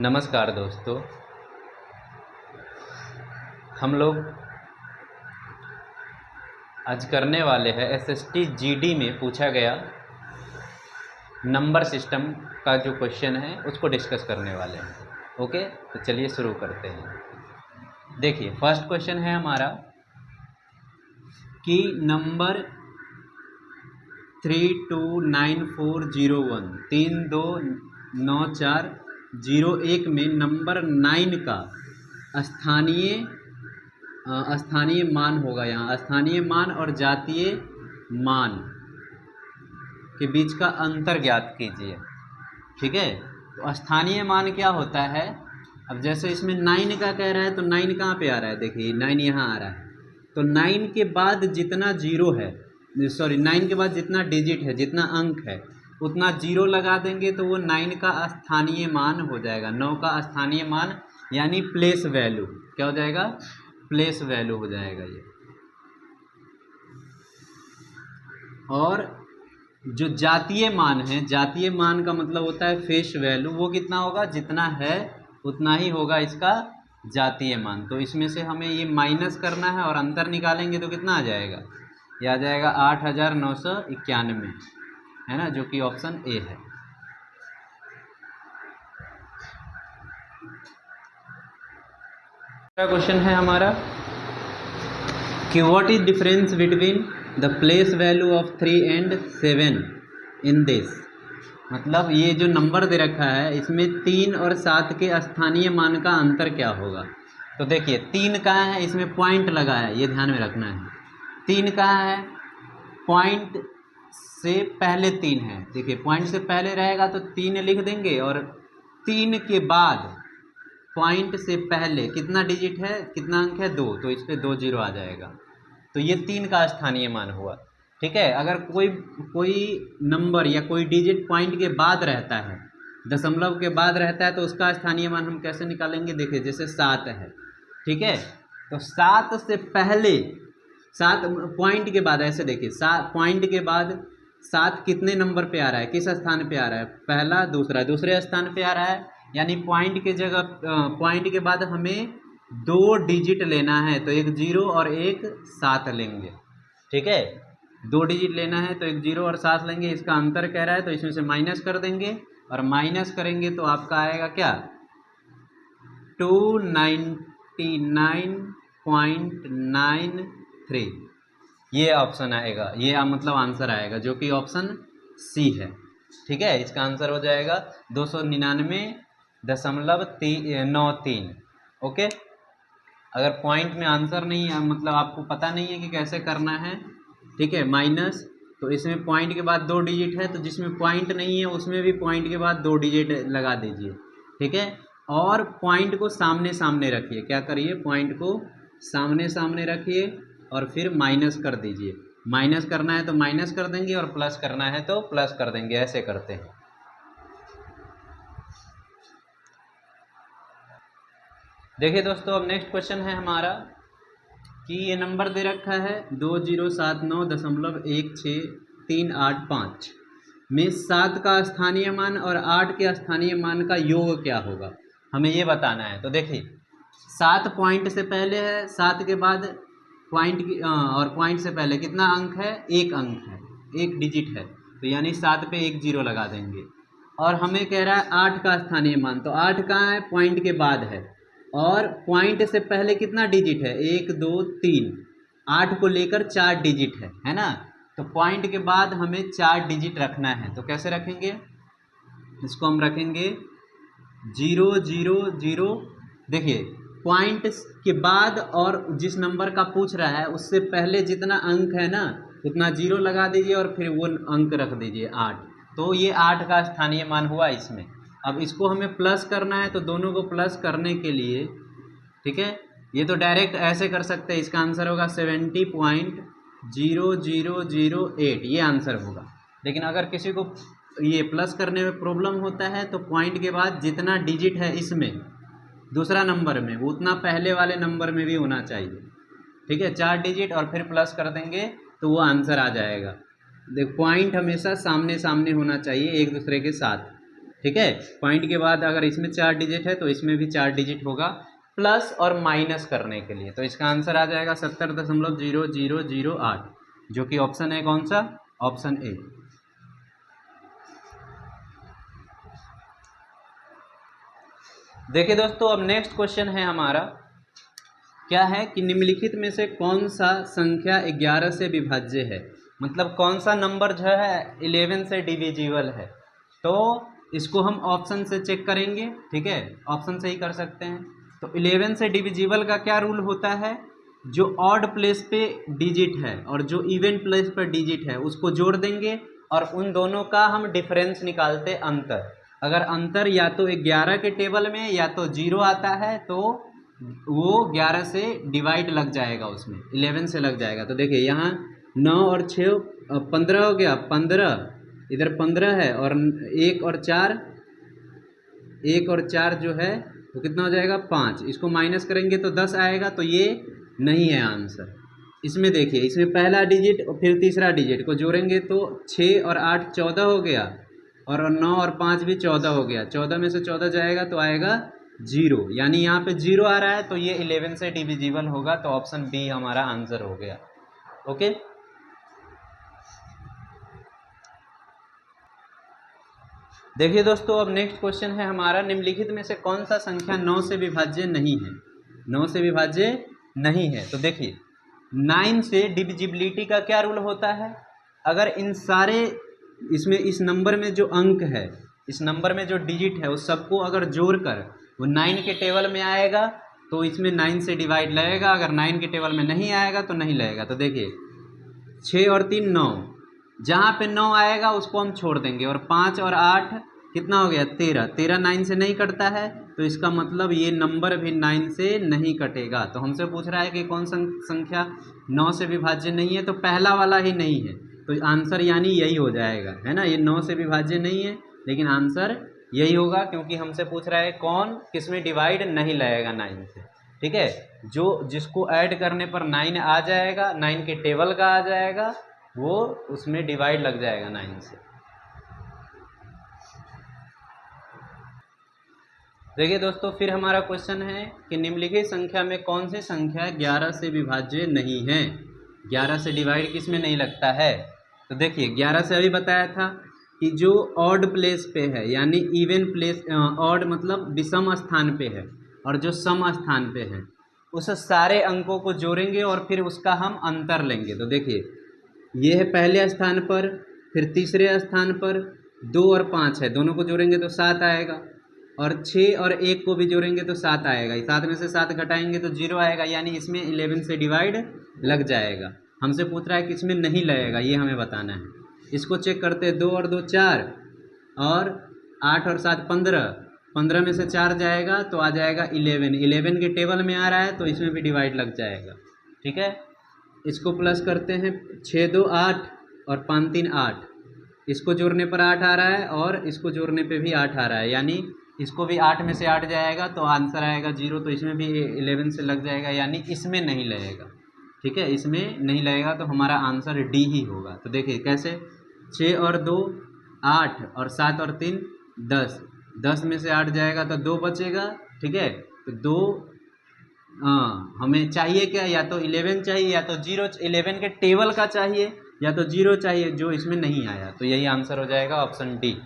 नमस्कार दोस्तों, हम लोग आज करने वाले हैं एसएसटी जीडी में पूछा गया नंबर सिस्टम का जो क्वेश्चन है उसको डिस्कस करने वाले हैं। ओके, तो चलिए शुरू करते हैं। देखिए, फर्स्ट क्वेश्चन है हमारा कि नंबर 329401 329401 में नंबर 9 का स्थानीय मान होगा। यहाँ स्थानीय मान और जातीय मान के बीच का अंतर ज्ञात कीजिए। ठीक है, तो स्थानीय मान क्या होता है? अब जैसे इसमें 9 का कह रहा है तो 9 कहाँ पे आ रहा है? देखिए 9 यहाँ आ रहा है, तो 9 के बाद जितना जीरो है, 9 के बाद जितना डिजिट है, जितना अंक है, उतना जीरो लगा देंगे तो वो 9 का स्थानीय मान हो जाएगा। 9 का स्थानीय मान यानी प्लेस वैल्यू क्या हो जाएगा? प्लेस वैल्यू हो जाएगा ये। और जो जातीय मान है, जातीय मान का मतलब होता है फेस वैल्यू, वो कितना होगा? जितना है उतना ही होगा इसका जातीय मान। तो इसमें से हमें ये माइनस करना है और अंतर निकालेंगे तो कितना आ जाएगा? ये आ जाएगा 8991, है ना, जो कि ऑप्शन ए है। क्वेश्चन है हमारा कि what is difference between the place value of 3 and 7 in this. मतलब ये जो नंबर दे रखा है इसमें 3 और 7 के स्थानीय मान का अंतर क्या होगा? तो देखिए 3 कहाँ है? इसमें पॉइंट लगा है, ये ध्यान में रखना है। 3 कहाँ है? पॉइंट से पहले 3 है। देखिए पॉइंट से पहले रहेगा तो 3 लिख देंगे, और 3 के बाद पॉइंट से पहले कितना डिजिट है, कितना अंक है? 2, तो इस पर 2 जीरो आ जाएगा। तो ये 3 का स्थानीय मान हुआ। ठीक है, अगर कोई नंबर या कोई डिजिट पॉइंट के बाद रहता है, दशमलव के बाद रहता है, तो उसका स्थानीय मान हम कैसे निकालेंगे? देखिए जैसे 7 है, ठीक है, तो 7 से पहले, 7 पॉइंट के बाद, ऐसे देखिए 7 पॉइंट के बाद 7 कितने नंबर पे आ रहा है? किस स्थान पे आ रहा है? पहला, दूसरा, दूसरे स्थान पे आ रहा है। यानी पॉइंट के जगह, पॉइंट के बाद हमें 2 डिजिट लेना है, तो एक 0 और एक 7 लेंगे। ठीक है, 2 डिजिट लेना है तो एक 0 और 7 लेंगे। इसका अंतर कह रहा है तो इसमें से माइनस कर देंगे, और माइनस करेंगे तो आपका आएगा क्या? 299.93। ये ऑप्शन आएगा, ये मतलब आंसर आएगा, जो कि ऑप्शन सी है। ठीक है, इसका आंसर हो जाएगा 299.93। ओके, अगर पॉइंट में आंसर नहीं है, मतलब आपको पता नहीं है कि कैसे करना है, ठीक है, माइनस, तो इसमें पॉइंट के बाद 2 डिजिट है, तो जिसमें पॉइंट नहीं है उसमें भी पॉइंट के बाद 2 डिजिट लगा दीजिए। ठीक है, और पॉइंट को सामने सामने रखिए। क्या करिए? पॉइंट को सामने सामने रखिए और फिर माइनस कर दीजिए। माइनस करना है तो माइनस कर देंगे, और प्लस करना है तो प्लस कर देंगे। ऐसे करते हैं। देखिए दोस्तों, अब नेक्स्ट क्वेश्चन है हमारा कि ये नंबर दे रखा है 2079.16385 में 7 का स्थानीय मान और 8 के स्थानीय मान का योग क्या होगा? हमें ये बताना है। तो देखिए 7 पॉइंट से पहले है, 7 के बाद पॉइंट की और पॉइंट से पहले कितना अंक है? 1 अंक है, 1 डिजिट है, तो यानी 7 पे 1 जीरो लगा देंगे। और हमें कह रहा है 8 का स्थानीय मान, तो 8 कहाँ है? पॉइंट के बाद है, और पॉइंट से पहले कितना डिजिट है? 1 2 3, 8 को लेकर 4 डिजिट है ना, तो पॉइंट के बाद हमें 4 डिजिट रखना है। तो कैसे रखेंगे? इसको हम रखेंगे 0 0 0। देखिए पॉइंट के बाद और जिस नंबर का पूछ रहा है उससे पहले जितना अंक है ना, उतना 0 लगा दीजिए और फिर वो अंक रख दीजिए 8। तो ये 8 का स्थानीय मान हुआ इसमें। अब इसको हमें प्लस करना है, तो दोनों को प्लस करने के लिए, ठीक है, ये तो डायरेक्ट ऐसे कर सकते हैं। इसका आंसर होगा 70.0008, ये आंसर होगा। लेकिन अगर किसी को ये प्लस करने में प्रॉब्लम होता है तो पॉइंट के बाद जितना डिजिट है इसमें दूसरा नंबर में, उतना पहले वाले नंबर में भी होना चाहिए। ठीक है, 4 डिजिट और फिर प्लस कर देंगे तो वो आंसर आ जाएगा। देख, पॉइंट हमेशा सामने सामने होना चाहिए एक दूसरे के साथ। ठीक है। पॉइंट के बाद अगर इसमें 4 डिजिट है तो इसमें भी 4 डिजिट होगा प्लस और माइनस करने के लिए। तो इसका आंसर आ जाएगा 70.0008, जो कि ऑप्शन है कौन सा, ऑप्शन ए। देखिए दोस्तों, अब नेक्स्ट क्वेश्चन है हमारा, क्या है कि निम्नलिखित में से कौन सा संख्या 11 से विभाज्य है, मतलब कौन सा नंबर जो है 11 से डिविजिबल है। तो इसको हम ऑप्शन से चेक करेंगे, ठीक है, ऑप्शन से ही कर सकते हैं। तो 11 से डिविजिबल का क्या रूल होता है, जो ऑड प्लेस पे डिजिट है और जो इवन प्लेस पर डिजिट है उसको जोड़ देंगे और उन दोनों का हम डिफरेंस निकालते अंतर। अगर अंतर या तो 11 के टेबल में या तो 0 आता है तो वो 11 से डिवाइड लग जाएगा, उसमें 11 से लग जाएगा। तो देखिए यहाँ 9 और 6 15 हो गया, 15 इधर 15 है और 1 और 4 जो है तो कितना हो जाएगा 5। इसको माइनस करेंगे तो 10 आएगा, तो ये नहीं है आंसर। इसमें देखिए, इसमें पहला डिजिट और फिर तीसरा डिजिट को जोड़ेंगे तो 6 और 8 14 हो गया और 9 और 5 भी 14 हो गया। 14 में से 14 जाएगा तो आएगा 0, यानी यहाँ पे 0 आ रहा है, तो ये 11 से डिविजिबल होगा। तो ऑप्शन बी हमारा आंसर हो गया। ओके, देखिए दोस्तों, अब नेक्स्ट क्वेश्चन है हमारा, निम्नलिखित में से कौन सा संख्या 9 से विभाज्य नहीं है, 9 से विभाज्य नहीं है। तो देखिए 9 से डिविजिबिलिटी का क्या रूल होता है, अगर इन सारे इसमें इस नंबर में जो अंक है, इस नंबर में जो डिजिट है उस सबको अगर जोड़कर वो 9 के टेबल में आएगा तो इसमें 9 से डिवाइड लगेगा, अगर 9 के टेबल में नहीं आएगा तो नहीं लगेगा। तो देखिए 6 और 3 9, जहाँ पे 9 आएगा उसको हम छोड़ देंगे और 5 और 8 कितना हो गया 13, 13 9 से नहीं कटता है, तो इसका मतलब ये नंबर भी 9 से नहीं कटेगा। तो हमसे पूछ रहा है कि कौन सा संख्या 9 से विभाज्य नहीं है, तो पहला वाला ही नहीं है, तो आंसर यानी यही हो जाएगा, है ना। ये 9 से विभाज्य नहीं है लेकिन आंसर यही होगा, क्योंकि हमसे पूछ रहा है कौन किसमें डिवाइड नहीं लगेगा 9 से, ठीक है। जो जिसको ऐड करने पर 9 आ जाएगा, 9 के टेबल का आ जाएगा, वो उसमें डिवाइड लग जाएगा 9 से। देखिए दोस्तों, फिर हमारा क्वेश्चन है कि निम्नलिखित संख्या में कौन सी संख्या 11 से विभाज्य नहीं है, 11 से डिवाइड किस में नहीं लगता है। तो देखिए 11 से अभी बताया था कि जो ऑड प्लेस पे है, यानी इवन प्लेस, ऑड मतलब विषम स्थान पे है और जो सम स्थान पे है, उस सारे अंकों को जोड़ेंगे और फिर उसका हम अंतर लेंगे। तो देखिए ये है पहले स्थान पर, फिर तीसरे स्थान पर 2 और 5 है, दोनों को जोड़ेंगे तो 7 आएगा, और 6 और 1 को भी जोड़ेंगे तो 7 आएगा, 7 में से 7 घटाएंगे तो 0 आएगा, यानी इसमें 11 से डिवाइड लग जाएगा। हमसे पूछ रहा है कि इसमें नहीं लगेगा, ये हमें बताना है। इसको चेक करते हैं, 2 और 2 4 और 8 और 7 15, 15 में से 4 जाएगा तो आ जाएगा 11, 11 के टेबल में आ रहा है तो इसमें भी डिवाइड लग जाएगा, ठीक है। इसको प्लस करते हैं, 6 2 8 और 5 3 8, इसको जोड़ने पर 8 आ रहा है और इसको जोड़ने पे भी 8 आ रहा है, यानी इसको भी 8 में से 8 जाएगा तो आंसर आएगा 0, तो इसमें भी 11 से लग जाएगा, यानी इसमें नहीं लगेगा, ठीक है, इसमें नहीं लगेगा, तो हमारा आंसर डी ही होगा। तो देखिए कैसे, 6 और 2 8 और 7 और 3 10, 10 में से 8 जाएगा तो 2 बचेगा, ठीक है। तो 2, हाँ हमें चाहिए क्या, या तो 11 चाहिए या तो 0, 11 के टेबल का चाहिए या तो 0 चाहिए, जो इसमें नहीं आया, तो यही आंसर हो जाएगा ऑप्शन डी।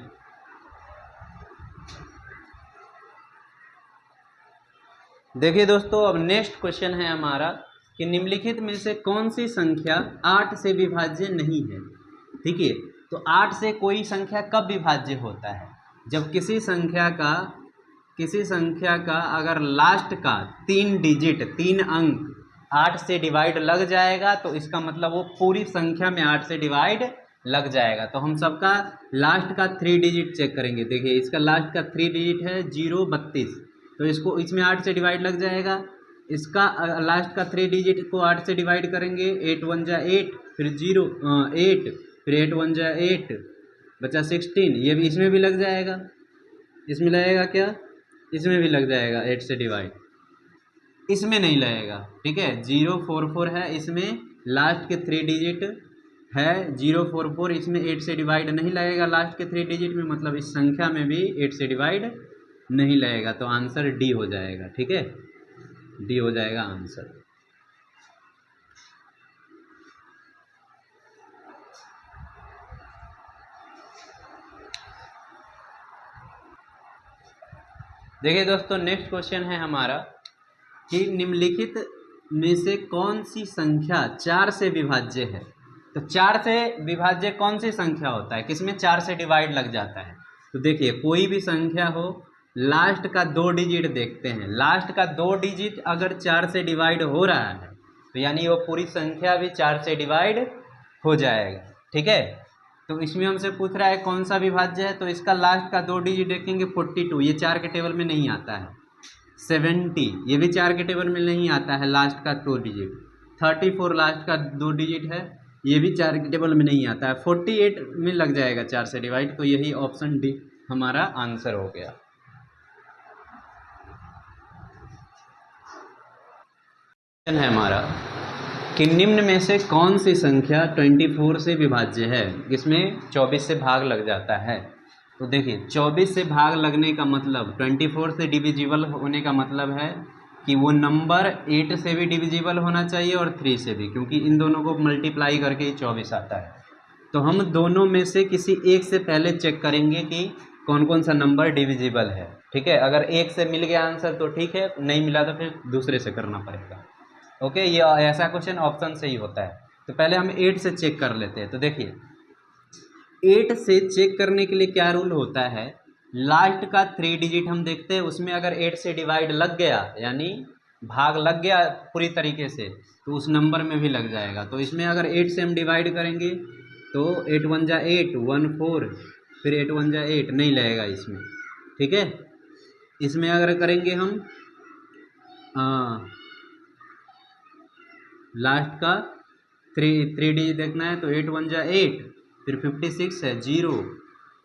देखिए दोस्तों, अब नेक्स्ट क्वेश्चन है हमारा कि निम्नलिखित में से कौन सी संख्या 8 से विभाज्य नहीं है, ठीक है। तो 8 से कोई संख्या कब विभाज्य होता है, जब किसी संख्या का अगर लास्ट का 3 डिजिट 3 अंक 8 से डिवाइड लग जाएगा, तो इसका मतलब वो पूरी संख्या में 8 से डिवाइड लग जाएगा। तो हम सबका लास्ट का 3 डिजिट चेक करेंगे। देखिए इसका लास्ट का 3 डिजिट है 032, तो इसको इसमें 8 से डिवाइड लग जाएगा। इसका लास्ट का 3 डिजिट को 8 से डिवाइड करेंगे, 8 1 जा 8, फिर 0 8, फिर 8 1 जा 8, बचा 16, ये भी इसमें भी लग जाएगा। इसमें लगेगा क्या, इसमें भी लग जाएगा 8 से डिवाइड, इसमें नहीं लगेगा, ठीक है। 0 4 4 है, इसमें लास्ट के 3 डिजिट है 044, इसमें 8 से डिवाइड नहीं लगेगा लास्ट के 3 डिजिट में, मतलब इस संख्या में भी 8 से डिवाइड नहीं लगेगा, तो आंसर डी हो जाएगा। ठीक है, डी हो जाएगा आंसर। देखिए दोस्तों, नेक्स्ट क्वेश्चन है हमारा कि निम्नलिखित में से कौन सी संख्या 4 से विभाज्य है। तो 4 से विभाज्य कौन सी संख्या होता है, किसमें 4 से डिवाइड लग जाता है। तो देखिए, कोई भी संख्या हो, लास्ट का 2 डिजिट देखते हैं, लास्ट का 2 डिजिट अगर 4 से डिवाइड हो रहा है तो यानी वो पूरी संख्या भी 4 से डिवाइड हो जाएगा। ठीक है, तो इसमें हमसे पूछ रहा है कौन सा विभाज्य है, तो इसका लास्ट का 2 डिजिट देखेंगे 42, ये 4 के टेबल में नहीं आता है। 70, ये भी 4 के टेबल में नहीं आता है, लास्ट का 2 डिजिट। 34 लास्ट का 2 डिजिट है, ये भी 4 के टेबल में नहीं आता है। 48 में लग जाएगा 4 से डिवाइड, तो यही ऑप्शन डी हमारा आंसर हो गया। है हमारा कि निम्न में से कौन सी संख्या 24 से विभाज्य है, जिसमें 24 से भाग लग जाता है। तो देखिए, 24 से भाग लगने का मतलब 24 से डिविजिबल होने का मतलब है कि वो नंबर 8 से भी डिविजिबल होना चाहिए और 3 से भी, क्योंकि इन दोनों को मल्टीप्लाई करके ही 24 आता है। तो हम दोनों में से किसी एक से पहले चेक करेंगे कि कौन कौन सा नंबर डिविजिबल है। ठीक है, अगर एक से मिल गया आंसर तो ठीक है, नहीं मिला तो फिर दूसरे से करना पड़ेगा। ओके, ये ऐसा क्वेश्चन ऑप्शन से ही होता है। तो पहले हम 8 से चेक कर लेते हैं। तो देखिए, 8 से चेक करने के लिए क्या रूल होता है, लास्ट का 3 डिजिट हम देखते हैं, उसमें अगर 8 से डिवाइड लग गया यानी भाग लग गया पूरी तरीके से, तो उस नंबर में भी लग जाएगा। तो इसमें अगर 8 से हम डिवाइड करेंगे तो 8 1 जा 8, 1 4, फिर 8 1 जा 8, नहीं लगेगा इसमें। ठीक है, इसमें अगर करेंगे हम लास्ट का 3 डिजिट देखना है, तो 8 1 जा 8, फिर 56 है 0,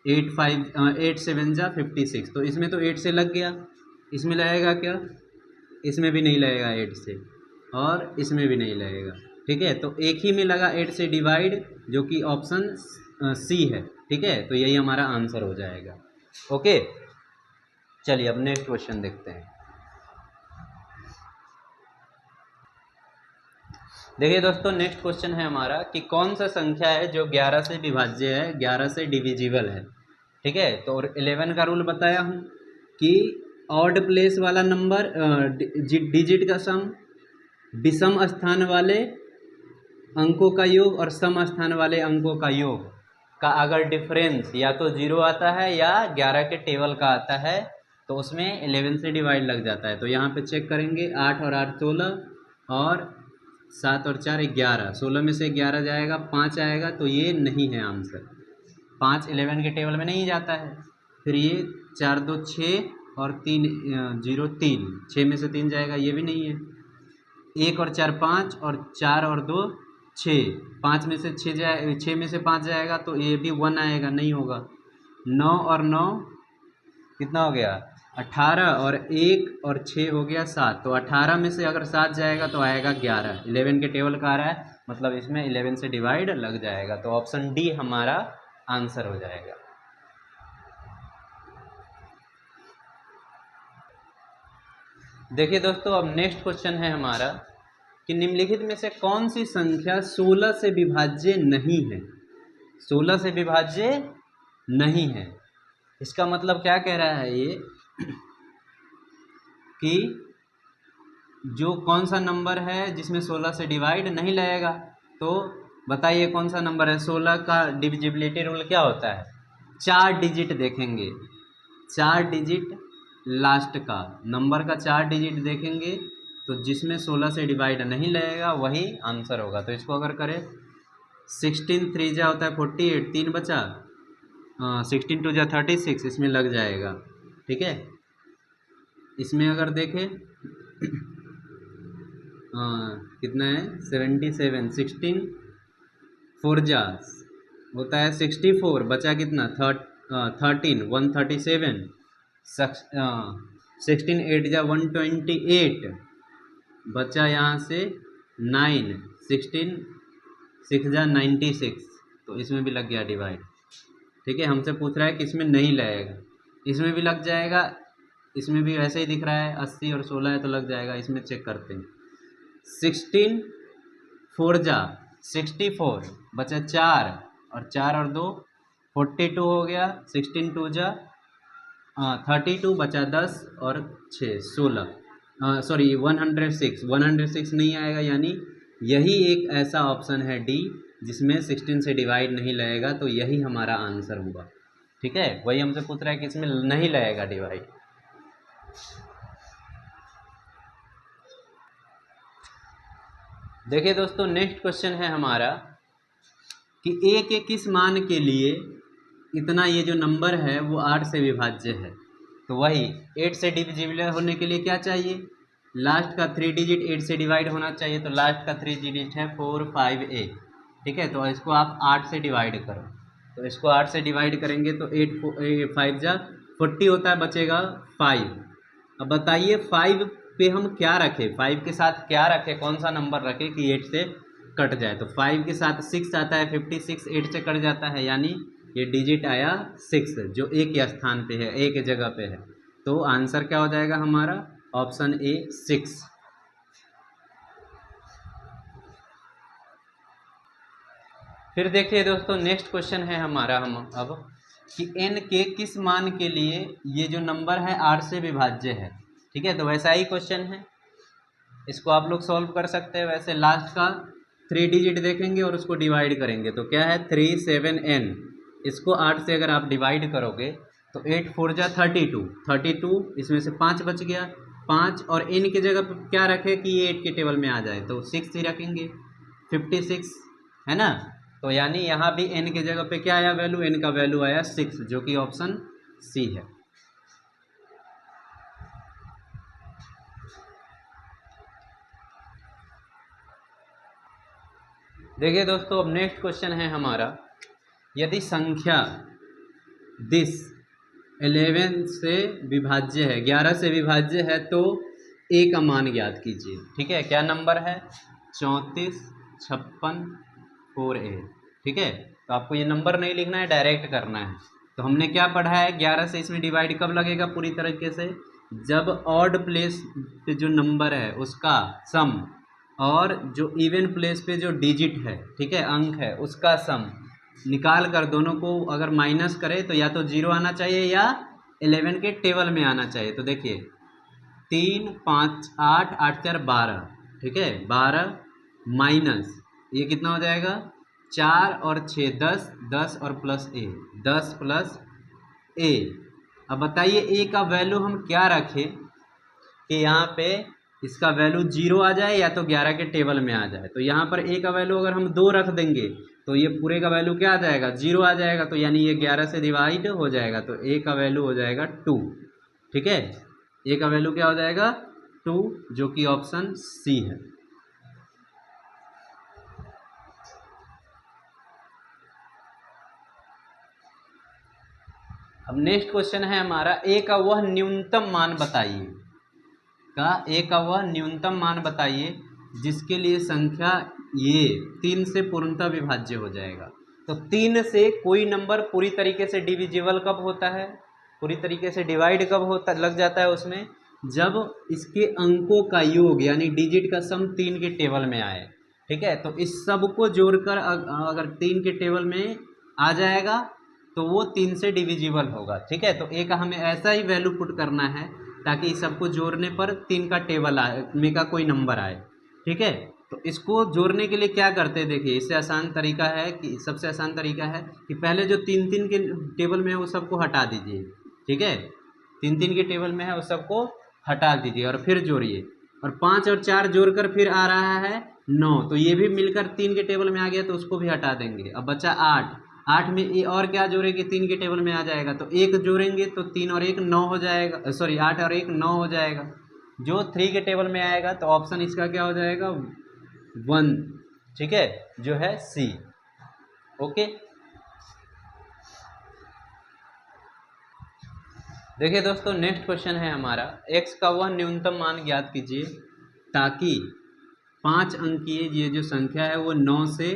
8 7 जा 56, तो इसमें तो 8 से लग गया, इसमें लगेगा क्या, इसमें भी नहीं लगेगा 8 से, और इसमें भी नहीं लगेगा। ठीक है, तो एक ही में लगा 8 से डिवाइड, जो कि ऑप्शन सी है। ठीक है, तो यही हमारा आंसर हो जाएगा। ओके, चलिए अब नेक्स्ट क्वेश्चन देखते हैं। देखिए दोस्तों, नेक्स्ट क्वेश्चन है हमारा कि कौन सा संख्या है जो 11 से विभाज्य है, 11 से डिविजिबल है। ठीक है, तो 11 का रूल बताया हूँ कि ऑड प्लेस वाला नंबर डिजिट का सम, विषम स्थान वाले अंकों का योग और सम स्थान वाले अंकों का योग का अगर डिफरेंस या तो 0 आता है या 11 के टेबल का आता है, तो उसमें 11 से डिवाइड लग जाता है। तो यहाँ पे चेक करेंगे, 8 और 8 16, और 7 और 4 11, 16 में से 11 जाएगा, 5 आएगा, तो ये नहीं है आंसर। 5 11 के टेबल में नहीं जाता है। फिर ये 4 2 6 और 3 0 3, 6 में से 3 जाएगा, ये भी नहीं है। 1 और 4 5, और 4 और 2 6, 5 में से 6 जाए, 6 में से 5 जाएगा, तो ये भी 1 आएगा, नहीं होगा। 9 और 9 कितना हो गया, 18, और 1 और 6 हो गया 7, तो 18 में से अगर 7 जाएगा तो आएगा 11, 11 के टेबल का आ रहा है, मतलब इसमें 11 से डिवाइड लग जाएगा, तो ऑप्शन डी हमारा आंसर हो जाएगा। देखिए दोस्तों, अब नेक्स्ट क्वेश्चन है हमारा कि निम्नलिखित में से कौन सी संख्या 16 से विभाज्य नहीं है। 16 से विभाज्य नहीं है, इसका मतलब क्या कह रहा है ये कि जो कौन सा नंबर है जिसमें 16 से डिवाइड नहीं लगेगा। तो बताइए कौन सा नंबर है। 16 का डिविजिबिलिटी रूल क्या होता है, 4 डिजिट देखेंगे, 4 डिजिट लास्ट का नंबर का 4 डिजिट देखेंगे, तो जिसमें 16 से डिवाइड नहीं लगेगा वही आंसर होगा। तो इसको अगर करें, 16 3 जा होता है 48, 3 बचा, 16 2 जा 36, इसमें लग जाएगा। ठीक है, इसमें अगर देखें कितना है 77, 16 4 जा होता है 64, बचा कितना 13 137, 16 8 जा 128, बचा यहाँ से 9, 16 6 जा 96, तो इसमें भी लग गया डिवाइड। ठीक है, हमसे पूछ रहा है कि इसमें नहीं लगेगा, इसमें भी लग जाएगा, इसमें भी वैसे ही दिख रहा है 80 और 16 है तो लग जाएगा। इसमें चेक करते हैं। 16 4 जा 64, बचा 4 और 4 और 2 42 हो गया। 16 2 जा 32, बचा 10 और 6 16, सॉरी 106, 106 नहीं आएगा, यानी यही एक ऐसा ऑप्शन है डी जिसमें 16 से डिवाइड नहीं लगेगा, तो यही हमारा आंसर हुआ। ठीक है, वही हमसे पूछ रहा है कि इसमें नहीं लगेगा डिवाइड। देखिए दोस्तों, नेक्स्ट क्वेश्चन है हमारा कि ए के किस मान के लिए इतना ये जो नंबर है वो 8 से विभाज्य है। तो वही 8 से डिविजिबल होने के लिए क्या चाहिए, लास्ट का 3 डिजिट 8 से डिवाइड होना चाहिए। तो लास्ट का 3 डिजिट है 4 5 8। ठीक है, तो इसको आप 8 से डिवाइड करो, तो इसको 8 से डिवाइड करेंगे तो 8 5 जा 40 होता है, बचेगा 5। अब बताइए 5 पे हम क्या रखें, 5 के साथ क्या रखें, कौन सा नंबर रखें कि 8 से कट जाए। तो 5 के साथ 6 आता है, 56 8 से कट जाता है, यानी ये डिजिट आया 6 जो ए के स्थान पे है, ए के जगह पे है। तो आंसर क्या हो जाएगा हमारा, ऑप्शन ए 6। फिर देखिए दोस्तों, नेक्स्ट क्वेश्चन है हमारा हम अब कि n के किस मान के लिए ये जो नंबर है 8 से विभाज्य है। ठीक है, तो वैसा ही क्वेश्चन है, इसको आप लोग सॉल्व कर सकते हैं। वैसे लास्ट का 3 डिजिट देखेंगे और उसको डिवाइड करेंगे, तो क्या है 3 7 n, इसको 8 से अगर आप डिवाइड करोगे तो 8 4 जा 32, इसमें से 5 बच गया, 5 और n की जगह पर क्या रखें कि ये 8 के टेबल में आ जाए, तो 6 ही रखेंगे, 56 है ना। तो यानी यहाँ भी n की जगह पे क्या आया वैल्यू, n का वैल्यू आया 6, जो कि ऑप्शन सी है। देखिए दोस्तों, अब नेक्स्ट क्वेश्चन है हमारा, यदि संख्या दिस 11 से विभाज्य है, 11 से विभाज्य है, तो ए का मान ज्ञात कीजिए। ठीक है, क्या नंबर है, 34 56 4a। ठीक है, तो आपको ये नंबर नहीं लिखना है, डायरेक्ट करना है। तो हमने क्या पढ़ा है, 11 से इसमें डिवाइड कब लगेगा पूरी तरीके से, जब ऑड प्लेस पे जो नंबर है उसका सम और जो इवन प्लेस पे जो डिजिट है, ठीक है, अंक है, उसका सम निकाल कर दोनों को अगर माइनस करें तो या तो 0 आना चाहिए या 11 के टेबल में आना चाहिए। तो देखिए 3 5 8 8 4 12, ठीक है, 12 माइनस ये कितना हो जाएगा 4 और 6 10, 10 और प्लस ए 10 प्लस ए। अब बताइए ए का वैल्यू हम क्या रखें कि यहाँ पे इसका वैल्यू 0 आ जाए या तो 11 के टेबल में आ जाए। तो यहाँ पर ए का वैल्यू अगर हम 2 रख देंगे तो ये पूरे का वैल्यू क्या आ जाएगा, 0 आ जाएगा, तो यानी ये 11 से डिवाइड हो जाएगा, तो ए का वैल्यू हो जाएगा 2। ठीक है, ए का वैल्यू क्या हो जाएगा 2, जो कि ऑप्शन सी है। अब नेक्स्ट क्वेश्चन है हमारा, ए का वह न्यूनतम मान बताइए, ए का वह न्यूनतम मान बताइए जिसके लिए संख्या ये 3 से पूर्णतः विभाज्य हो जाएगा। तो 3 से कोई नंबर पूरी तरीके से डिविजिबल कब होता है, पूरी तरीके से डिवाइड कब होता लग जाता है उसमें, जब इसके अंकों का योग यानी डिजिट का सम 3 के टेबल में आए। ठीक है, तो इस सब को जोड़कर अगर 3 के टेबल में आ जाएगा तो वो 3 से डिविजिबल होगा। ठीक है, तो ए का हमें ऐसा ही वैल्यू पुट करना है ताकि इस सबको जोड़ने पर 3 का टेबल आए में का कोई नंबर आए। ठीक है, तो इसको जोड़ने के लिए क्या करते हैं, देखिए इससे आसान तरीका है कि सबसे आसान तरीका है कि पहले जो 3 के टेबल में है वो सबको हटा दीजिए। ठीक है, 3 के टेबल में है वो सबको हटा दीजिए और फिर जोड़िए, और 5 और 4 जोड़कर फिर आ रहा है 9, तो ये भी मिलकर 3 के टेबल में आ गया, तो उसको भी हटा देंगे। अब बचा 8 में ये और क्या जोड़ेंगे, 3 के टेबल में आ जाएगा, तो 1 जोड़ेंगे तो 3 और 1 9 हो जाएगा, सॉरी 8 और 1 9 हो जाएगा, जो 3 के टेबल में आएगा, तो ऑप्शन इसका क्या हो जाएगा 1। ठीक है, जो है सी। ओके, देखिए दोस्तों, नेक्स्ट क्वेश्चन है हमारा, x का वह न्यूनतम मान ज्ञात कीजिए ताकि 5 अंकीय ये जो संख्या है वो 9 से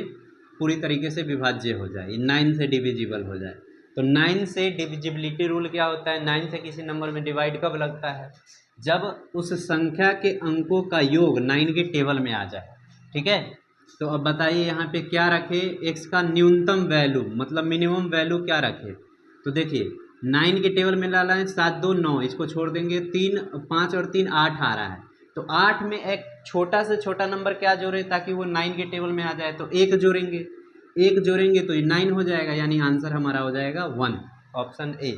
पूरी तरीके से विभाज्य हो जाए, 9 से डिविजिबल हो जाए। तो 9 से डिविजिबिलिटी रूल क्या होता है, 9 से किसी नंबर में डिवाइड कब लगता है, जब उस संख्या के अंकों का योग 9 के टेबल में आ जाए। ठीक है, तो अब बताइए यहाँ पे क्या रखे, x का न्यूनतम वैल्यू मतलब मिनिमम वैल्यू क्या रखे। तो देखिए 9 के टेबल में डाला है 7 2 9, इसको छोड़ देंगे 3 5 और 3 8 आ रहा है। तो 8 में एक छोटा से छोटा नंबर क्या जोड़े ताकि वो 9 के टेबल में आ जाए, तो 1 जोड़ेंगे, 1 जोड़ेंगे तो ये 9 हो जाएगा, यानी आंसर हमारा हो जाएगा 1, ऑप्शन ए।